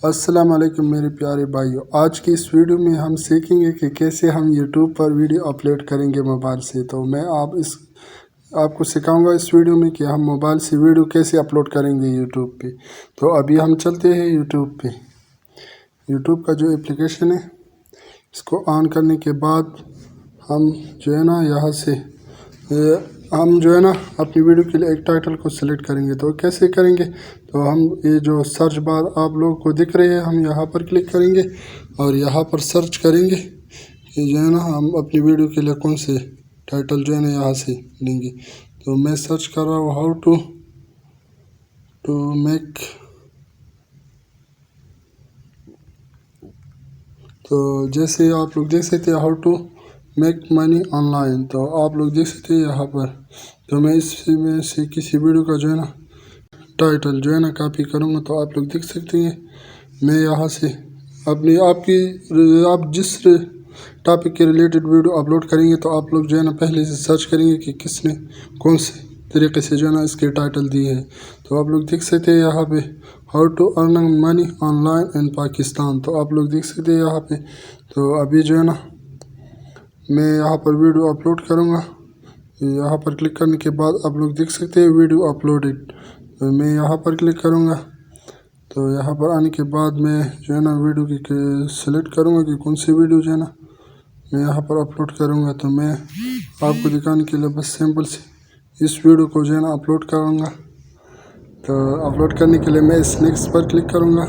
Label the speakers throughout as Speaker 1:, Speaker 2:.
Speaker 1: السلام علیکم میرے پیارے بھائیوں، آج کی اس ویڈیو میں ہم سیکھیں گے کہ کیسے ہم یوٹیوب پر ویڈیو اپلوڈ کریں گے موبائل سے۔ تو میں آپ کو سکھاؤں گا اس ویڈیو میں کہ ہم موبائل سے ویڈیو کیسے اپلوڈ کریں گے یوٹیوب پہ۔ تو ابھی ہم چلتے ہیں یوٹیوب پہ۔ یوٹیوب کا جو اپلیکیشن ہے اس کو آن کرنے کے بعد ہم جو ہے نا یہاں سے اپنی ویڈیو کے لیے ایک ٹائٹل کو سلیکٹ کریں گے۔ تو کیسے کریں گے؟ تو ہم یہ جو سرچ بار آپ لوگوں کو دکھ رہے ہیں، ہم یہاں پر کلک کریں گے اور یہاں پر سرچ کریں گے کہ جو ہے نا ہم اپنی ویڈیو کے لیے کون سے ٹائٹل جو ہے نا یہاں سے لیں گے۔ تو میں سرچ کر رہا ہوں ہاؤ ٹو میک، تو جیسے آپ لوگ دیکھ سکتے ہیں how to make money online, تو آپ لوگ دیکھ سکتے ہیں یہاں پر۔ تو میں اس میں سے کسی ویڈیو کا جو ہے نا ٹائٹل جو ہے نا کاپی کروں گا، تو آپ لوگ دیکھ سکتے ہیں میں یہاں سے آپ جس ٹاپک کے ریلیٹڈ ویڈیو اپلوڈ کریں گے تو آپ لوگ جو ہے نا پہلے سے سرچ کریں گے کہ کس نے کون سے طریقے سے جو ہے نا اس کے ٹائٹل دیے ہیں۔ تو آپ لوگ دیکھ سکتے ہیں یہاں پہ how to earn money online in Pakistan, تو آپ لوگ دیکھ سکتے ہیں یہاں پہ۔ تو ابھی جو ہے نا میں یہاں پر ویڈیو اپلوڈ کروں گا، یہاں پر کلک کرنے کے بعد آپ لوگ دیکھ سکتے ہیں ویڈیو اپلوڈڈ، تو میں یہاں پر کلک کروں گا۔ تو یہاں پر آنے کے بعد میں جو ہے نا ویڈیو کی سلیکٹ کروں گا کہ کون سی ویڈیو جو ہے نا میں یہاں پر اپلوڈ کروں گا۔ تو میں آپ کو دکھانے کے لیے بس سمپل سے اس ویڈیو کو جو ہے نا اپلوڈ کروں گا۔ تو اپلوڈ کرنے کے لیے میں اس نیکسٹ پر کلک کروں گا۔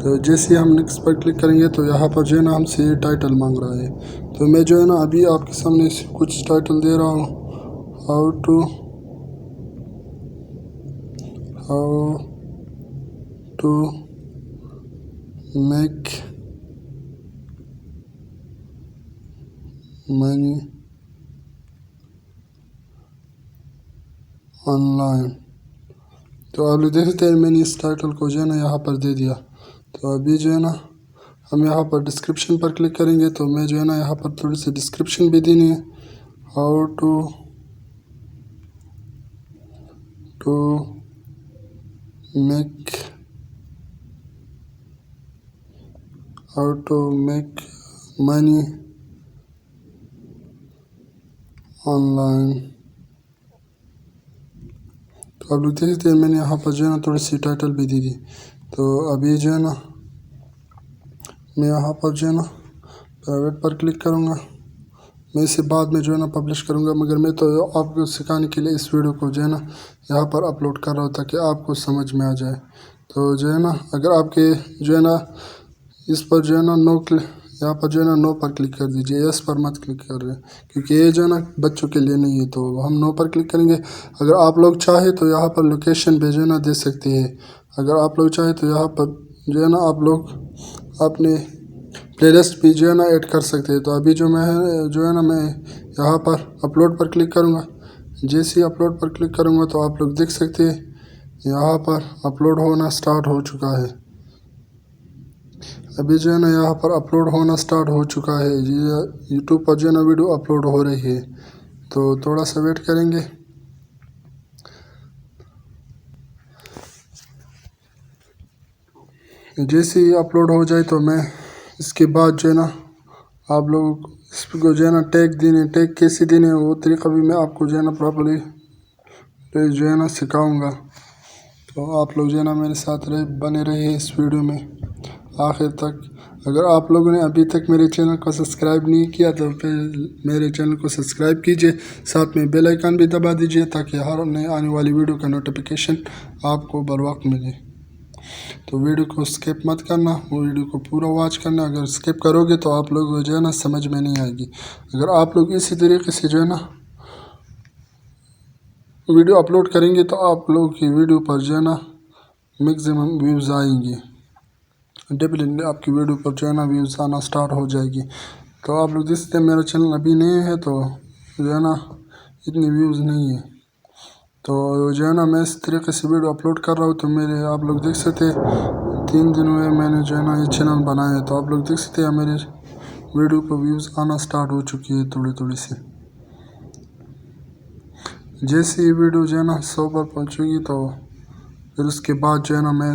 Speaker 1: تو جیسے ہم نیکسٹ پر کلک کریں گے تو یہاں پر جو ہے نا ہم سے یہ ٹائٹل مانگ رہا ہے۔ تو میں جو ہے نا ابھی آپ کے سامنے کچھ ٹائٹل دے رہا ہوں، how to make money online. تو آپ لوگ دیکھ سکتے ہیں میں نے اس ٹائٹل کو جو ہے نا یہاں پر دے دیا۔ تو ابھی جو ہے نا ہم یہاں پر ڈسکرپشن پر کلک کریں گے، تو میں جو ہے نا یہاں پر تھوڑی سی ڈسکرپشن بھی دینی ہے، how to make money online. تو آپ لوگ دیکھ سکتے ہیں میں نے یہاں پر جو ہے نا تھوڑی سی ٹائٹل بھی دی۔ تو ابھی جو ہے نا میں یہاں پر جو ہے نا پرائیویٹ پر کلک کروں گا، میں اسے بعد میں جو ہے نا پبلش کروں گا، مگر میں تو آپ کو سکھانے کے لیے اس ویڈیو کو جو ہے نا یہاں پر اپلوڈ کر رہا ہوں تاکہ آپ کو سمجھ میں آ جائے۔ تو جو ہے نا اگر آپ کے جو ہے نا اس پر جو ہے نا یہاں پر جو ہے نا نو پر کلک کر دیجئے، یس پر مت کلک کر رہے، کیونکہ یہ جو ہے نا بچوں کے لیے نہیں ہے۔ تو ہم نو پر کلک کریں گے۔ اگر آپ لوگ چاہیں تو یہاں پر لوکیشن بھی جو ہے نا دے سکتے ہیں۔ اگر آپ لوگ چاہیں تو یہاں پر جو ہے نا آپ لوگ اپنے پلے لسٹ بھی جو ہے نا ایڈ کر سکتے ہیں۔ تو ابھی جو ہے نا میں یہاں پر اپلوڈ پر کلک کروں گا۔ جیسے ہی اپلوڈ پر کلک کروں گا تو آپ لوگ دیکھ سکتے ہیں یہاں پر اپلوڈ ہونا سٹارٹ ہو چکا ہے۔ ابھی جو ہے نا یہاں پر اپلوڈ ہونا سٹارٹ ہو چکا ہے، یوٹیوب پر جو ہے نا ویڈیو اپلوڈ ہو رہی ہے۔ تو تھوڑا سا ویٹ کریں گے۔ جیسے ہی اپلوڈ ہو جائے تو میں اس کے بعد جو ہے نا آپ لوگوں کو اس کو جو ہے نا ٹیگ کیسے دینے وہ طریقہ بھی میں آپ کو جو ہے نا پراپرلی جو ہے نا سکھاؤں گا۔ تو آپ لوگ جو ہے نا میرے ساتھ بنے رہے اس ویڈیو میں آخر تک۔ اگر آپ لوگوں نے ابھی تک میرے چینل کو سبسکرائب نہیں کیا تو پھر میرے چینل کو سبسکرائب کیجئے، ساتھ میں بیل آئیکن بھی دبا دیجئے تاکہ ہر نئے آنے والی ویڈیو کا نوٹیفیکیشن آپ کو بر وقت ملے۔ تو ویڈیو کو سکپ مت کرنا، وہ ویڈیو کو پورا واچ کرنا۔ اگر سکپ کرو گے تو آپ لوگ جو ہے نا سمجھ میں نہیں آئے گی۔ اگر آپ لوگ اسی طریقے سے جو ہے نا ویڈیو اپلوڈ کریں گے تو آپ لوگوں کی ویڈیو پر جو ہے نا میکسیمم ویوز آئیں گے، ڈیفینیٹلی آپ کی ویڈیو پر جو ہے نا ویوز آنا سٹارٹ ہو جائے گی۔ تو آپ لوگ دیکھ سکتے ہیں میرا چینل ابھی نہیں ہے تو جو ہے نا اتنی ویوز نہیں ہے۔ تو جو ہے نا میں اس طریقے سے ویڈیو اپلوڈ کر رہا ہوں، تو میرے آپ لوگ دیکھ سکتے ہیں 3 دن ہوئے میں نے جو ہے نا یہ چینل بنایا ہے۔ تو آپ لوگ دیکھ سکتے ہیں میرے ویڈیو کو ویوز آنا سٹارٹ ہو چکی ہے تھوڑی سی۔ جیسے یہ ویڈیو جو ہے نا 100 پر پہنچے گی تو پھر اس کے بعد جو ہے نا میں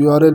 Speaker 1: URL